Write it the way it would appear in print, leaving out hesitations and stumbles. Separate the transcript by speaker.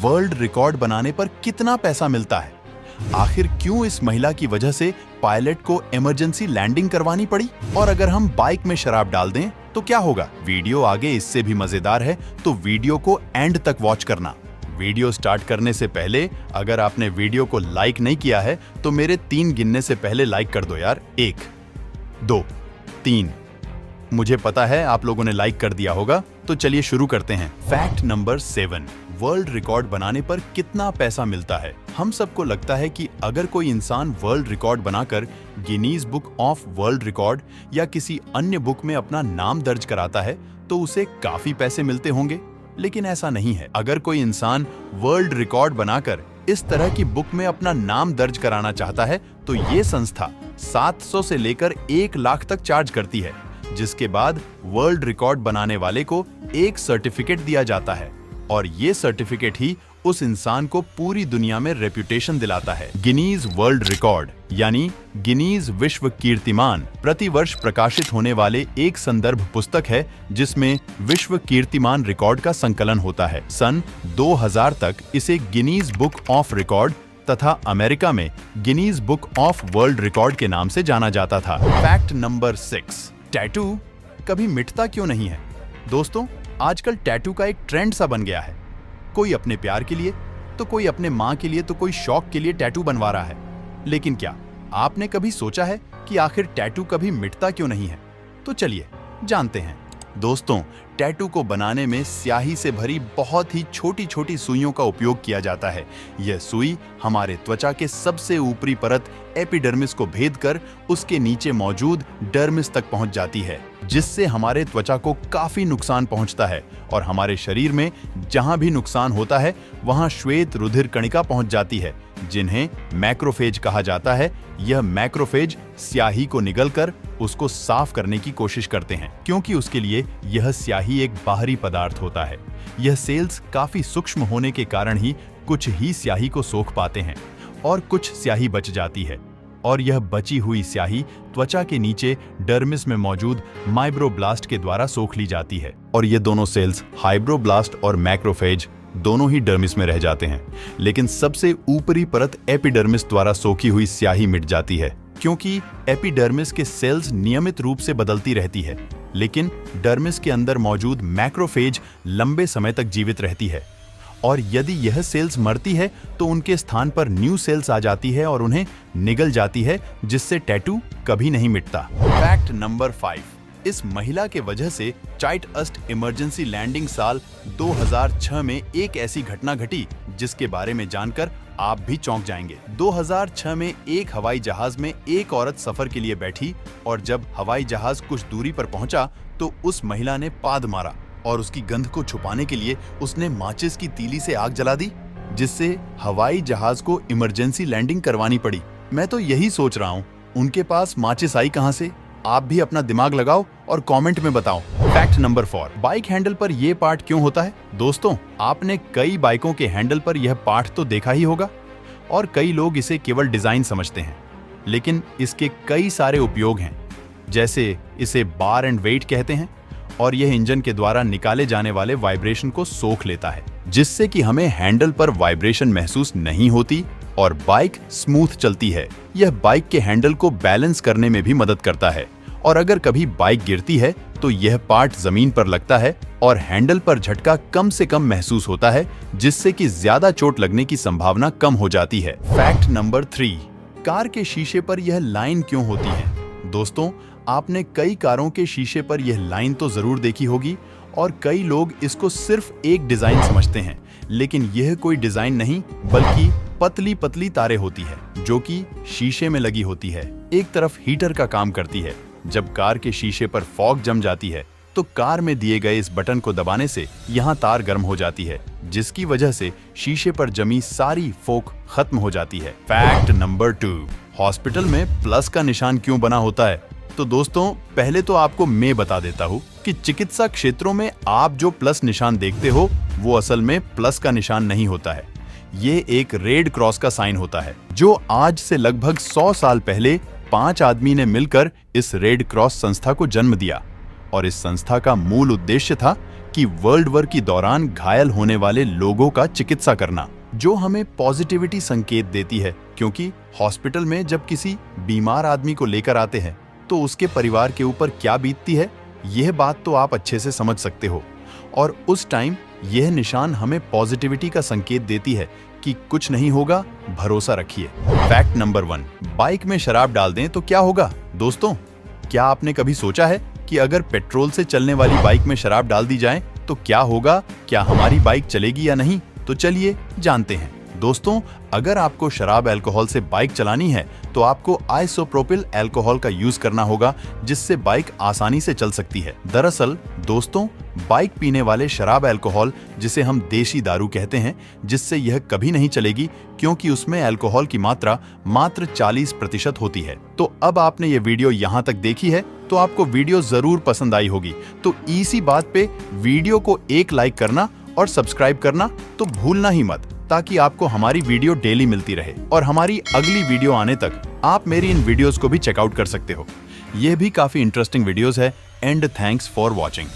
Speaker 1: World record बनाने पर कितना पैसा मिलता है, आखिर क्यों इस महिला की वजह से पायलट को इमरजेंसी लैंडिंग करवानी पड़ी, और अगर हम बाइक में शराब डाल दें तो क्या होगा। वीडियो आगे इससे भी मजेदार है, तो वीडियो को एंड तक वॉच करना। वीडियो स्टार्ट करने से पहले अगर आपने वीडियो को लाइक नहीं किया है तो मेरे 3 गिनने से पहले लाइक कर दो यार। 1 2 3। मुझे पता है आप लोगों ने लाइक कर दिया होगा, तो चलिए शुरू करते हैं। फैक्ट नंबर 7, वर्ल्ड रिकॉर्ड बनाने पर कितना पैसा मिलता है। हम सबको लगता है कि अगर कोई इंसान वर्ल्ड रिकॉर्ड बनाकर Guinness book of world record या किसी अन्य बुक में अपना नाम दर्ज कराता है तो उसे काफी पैसे मिलते होंगे, लेकिन ऐसा नहीं है। अगर कोई इंसान वर्ल्ड रिकॉर्ड बनाकर इस तरह की बुक में अपना नाम दर्ज कराना चाहता है तो ये संस्था 700 से लेकर 1 लाख तक चार्ज करती है, जिसके बाद वर्ल्ड रिकॉर्ड बनाने वाले को एक सर्टिफिकेट दिया जाता है, और ये सर्टिफिकेट ही उस इंसान को पूरी दुनिया में रेप्यूटेशन दिलाता है। गिनीज वर्ल्ड रिकॉर्ड यानी गिनीज विश्व कीर्तिमान प्रतिवर्ष प्रकाशित होने वाले एक संदर्भ पुस्तक है, जिसमें विश्व कीर्तिमान रिकॉर्ड का संकलन होता है। सन 2000 तक इसे गिनीज बुक ऑफ रिकॉर्ड तथा अमेरिका में Guinness book of world record के नाम से जाना जाता था। फैक्ट नंबर 6, टैटू कभी मिटता क्यों नहीं है। दोस्तों, आजकल टैटू का एक ट्रेंड सा बन गया है। कोई अपने प्यार के लिए, तो कोई अपने माँ के लिए, तो कोई शौक के लिए टैटू बनवा रहा है। लेकिन क्या आपने कभी सोचा है कि आखिर टैटू कभी मिटता क्यों नहीं है? तो चलिए जानते हैं। दोस्तों, टैटू को बनाने में स्याही से भरी बहुत ही छोटी छोटी सुइयों का उपयोग किया जाता है। यह सुई हमारे त्वचा के सबसे ऊपरी परत एपिडर्मिस को भेद कर उसके नीचे मौजूद डर्मिस तक पहुंच जाती है, जिससे हमारे त्वचा को काफी नुकसान पहुंचता है, और हमारे शरीर में जहां भी नुकसान होता है वहां श्वेत रुधिर कणिका पहुंच जाती है, जिन्हें मैक्रोफेज कहा जाता है। यह मैक्रोफेज स्याही को निगलकर उसको साफ करने की कोशिश करते हैं, क्योंकि उसके लिए यह स्याही एक बाहरी पदार्थ होता है। यह सेल्स काफी सूक्ष्म होने के कारण ही कुछ ही स्याही को सोख पाते हैं और कुछ स्याही बच जाती है, और यह बची हुई स्याही त्वचा के नीचे डर्मिस में मौजूद माइब्रोब्लास्ट के द्वारा सोख ली जाती है, और ये दोनों सेल्स हाइब्रोब्लास्ट और मैक्रोफेज दोनों ही डर्मिस में रह जाते हैं। लेकिन सबसे ऊपरी परत एपिडर्मिस द्वारा सोखी हुई स्याही मिट जाती है, क्योंकि एपिडर्मिस के सेल्स नियमित रूप से बदलती रहती है, लेकिन डर्मिस के अंदर मौजूद मैक्रोफेज लंबे समय तक जीवित रहती है, और यदि यह सेल्स मरती है तो उनके स्थान पर न्यू सेल्स आ जाती है और उन्हें निगल जाती है, जिससे टैटू कभी नहीं मिटता। फैक्ट नंबर 5, इस महिला के वजह से चाइट अस्ट इमरजेंसी लैंडिंग साल 2006 में एक ऐसी घटना घटी जिसके बारे में जानकर आप भी चौंक जाएंगे। 2006 में एक हवाई जहाज में एक औरत सफर के लिए बैठी, और जब हवाई जहाज कुछ दूरी पर पहुंचा तो उस महिला ने पाद मारा, और उसकी गंध को छुपाने के लिए उसने माचिस की तीली से आग जला दी, जिससे हवाई जहाज को इमरजेंसी लैंडिंग करवानी पड़ी। मैं तो यही सोच रहा हूँ, उनके पास माचिस आई कहां से? आप भी अपना दिमाग लगाओ और कमेंट में बताओ। फैक्ट नंबर 4, बाइक हैंडल पर यह पार्ट क्यों होता है। दोस्तों, आपने कई बाइकों के हैंडल पर यह पार्ट तो देखा ही होगा, और कई लोग इसे केवल डिजाइन समझते हैं, लेकिन इसके कई सारे उपयोग हैं। जैसे इसे बार एंड वेट कहते हैं, और यह इंजन के द्वारा निकाले जाने वाले वाइब्रेशन को सोख लेता है, जिससे कि हमें हैंडल पर वाइब्रेशन महसूस नहीं होती और बाइक स्मूथ चलती है। यह बाइक के हैंडल को बैलेंस करने में भी मदद करता है, और अगर कभी बाइक गिरती है तो यह पार्ट जमीन पर लगता है और हैंडल पर झटका कम से कम महसूस होता है, जिससे कि ज्यादा चोट लगने की संभावना कम हो जाती है। फैक्ट नंबर 3, कार के शीशे पर यह लाइन क्यों होती है। दोस्तों, आपने कई कारों के शीशे पर यह लाइन तो जरूर देखी होगी, और कई लोग इसको सिर्फ एक डिजाइन समझते हैं, लेकिन यह कोई डिजाइन नहीं बल्कि पतली पतली तारें होती है जो कि शीशे में लगी होती है। एक तरफ हीटर का काम करती है। जब कार के शीशे पर फॉग जम जाती है तो कार में दिए गए इस बटन को दबाने से यहाँ तार गर्म हो जाती है, जिसकी वजह से शीशे पर जमी सारी फोक खत्म हो जाती है। फैक्ट नंबर 2, हॉस्पिटल में प्लस का निशान क्यों बना होता है। तो दोस्तों, पहले तो आपको मैं बता देता हूँ कि चिकित्सा क्षेत्रों में आप जो प्लस निशान देखते हो वो असल में प्लस का निशान नहीं होता है। ये एक रेड क्रॉस का साइन होता है, जो आज से लगभग 100 साल पहले 5 आदमी ने मिलकर इस रेड क्रॉस संस्था को जन्म दिया, और इस संस्था का मूल उद्देश्य था कि वर्ल्ड वॉर के दौरान घायल होने वाले लोगों का चिकित्सा करना, जो हमें पॉजिटिविटी संकेत देती है, क्योंकि हॉस्पिटल में जब किसी बीमार आदमी को लेकर आते हैं तो उसके परिवार के ऊपर क्या बीतती है, यह बात तो आप अच्छे से समझ सकते हो। और उस टाइम यह निशान हमें पॉजिटिविटी का संकेत देती है कि कुछ नहीं होगा, भरोसा रखिए। फैक्ट नंबर 1, बाइक में शराब डाल दें तो क्या होगा? दोस्तों, क्या आपने कभी सोचा है कि अगर पेट्रोल से चलने वाली बाइक में शराब डाल दी जाए तो क्या होगा? क्या हमारी बाइक चलेगी या नहीं? तो चलिए जानते हैं। दोस्तों, अगर आपको शराब अल्कोहल से बाइक चलानी है तो आपको आइसोप्रोपिल अल्कोहल का यूज करना होगा, जिससे बाइक आसानी से चल सकती है। दरअसल दोस्तों, बाइक पीने वाले शराब अल्कोहल, जिसे हम देशी दारू कहते हैं, जिससे यह कभी नहीं चलेगी, क्योंकि उसमें अल्कोहल की मात्रा मात्र 40% होती है। तो अब आपने ये वीडियो यहाँ तक देखी है तो आपको वीडियो जरूर पसंद आई होगी। तो इसी बात पे वीडियो को एक लाइक करना और सब्सक्राइब करना तो भूलना ही मत, ताकि आपको हमारी वीडियो डेली मिलती रहे। और हमारी अगली वीडियो आने तक आप मेरी इन वीडियोस को भी चेकआउट कर सकते हो। यह भी काफी इंटरेस्टिंग वीडियोस है। And thanks for watching.